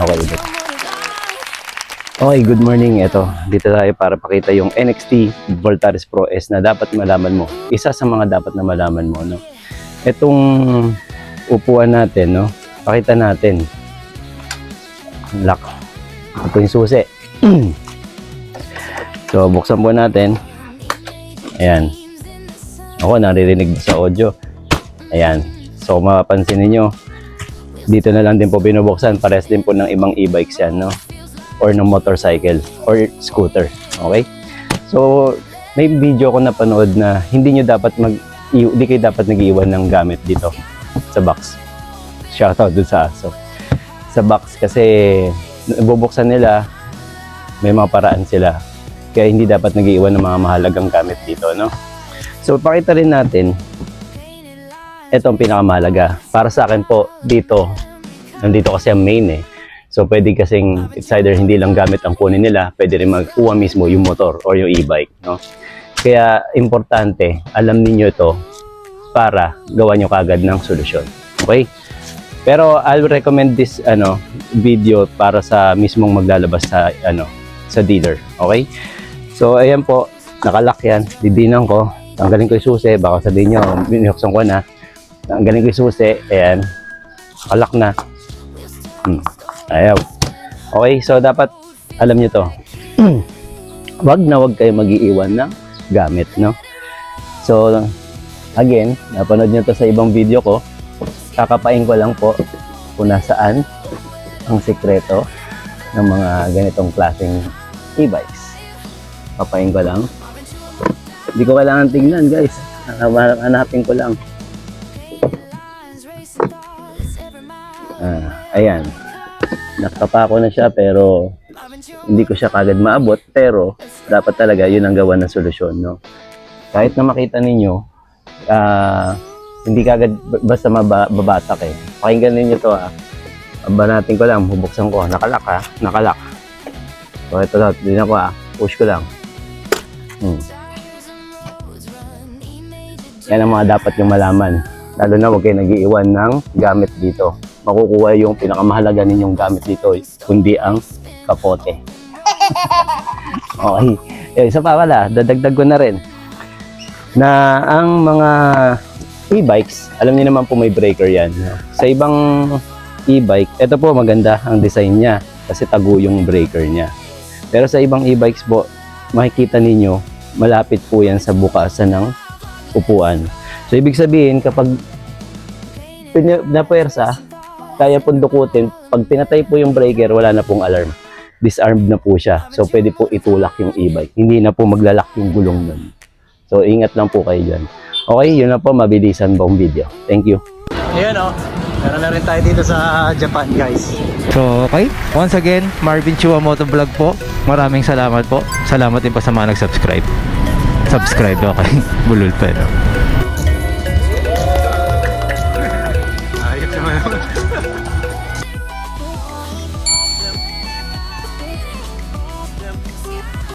Okay, okay, good morning. Ito, dito tayo para pakita yung NXT Voltaris Pro S na dapat malaman mo. Isa sa mga dapat na malaman mo, no? Itong upuan natin, no? Pakita natin. Lock. Ito yung susi. So, buksan po natin. Ayan. Ako, naririnig sa audio. Ayan. So, mapapansin niyo dito na lang din po binubuksan. Pares din po ng ibang e-bikes yan, no? Or ng motorcycle or scooter. Okay? So, may video ko napanood na hindi kayo dapat nag-iwan ng gamit dito sa box. Shoutout dun sa aso. Sa box kasi bubuksan nila, may mga paraan sila. Kaya hindi dapat nag-iwan ng mga mahalagang gamit dito, no? So, pakita rin natin ito ang pinakamahalaga. Para sa akin po, nandito kasi ang main eh. So, pwede kasing, it's either hindi lang gamit ang kunin nila, pwede rin magkuha mismo yung motor or yung e-bike, no? Kaya, importante, alam niyo ito para gawa nyo kagad ng solusyon. Okay? Pero, I'll recommend this, video para sa mismong maglalabas sa dealer. Okay? So, ayan po, nakalock yan. Didinan ko. Tanggalin ko yung susi. Baka sabihin nyo, binuksan ko na. Tanggalin ko yung susi. Ayan. Nakalock na. Ayaw. Okay, so dapat alam nyo to. Wag kayo mag-iiwan ng gamit, no? So, again, napanood nyo to sa ibang video ko. Kakapain ko lang po kung nasaan ang sikreto ng mga ganitong klaseng e-bikes. Kapain ko lang. Hindi ko kailangan tingnan, guys. Hanapin ko lang. Ayan. Nakapa ko na siya pero hindi ko siya kagad maabot. Pero dapat talaga yun ang gawa ng solusyon, no? Kahit na makita ninyo, hindi kagad basta mababatak eh. Pakinggan ninyo to ha. Banatin ko lang, bubuksan ko. Nakalock ha. Nakalock. So ito na, din ako ha. Push ko lang. Yan ang mga dapat yung malaman. Lalo na huwag kayo nag-iiwan ng gamit dito. Makukuha yung pinakamahalaga ninyong gamit dito, kundi ang kapote. Okay. Isa pa pala, dadagdag ko na rin. Na ang mga e-bikes, alam niyo naman po may breaker yan. Sa ibang e-bike, ito po maganda ang design niya kasi tago yung breaker niya. Pero sa ibang e-bikes po, makikita ninyo, malapit po yan sa bukasan ng upuan. So, ibig sabihin, kapag napuwersa, kaya pong dukutin, pag pinatay po yung breaker, wala na pong alarm. Disarmed na po siya. So, pwede po itulak yung e-bike. Hindi na po maglalak yung gulong nun. So, ingat lang po kayo dyan. Okay, yun na po. Mabilisan buong video. Thank you. Ayan o. Meron na rin tayo dito sa Japan, guys. So, okay. Once again, Marvin Chua Motovlog po. Maraming salamat po. Salamat din po sa mga nag-subscribe. Subscribe, okay. Bulol pa, no?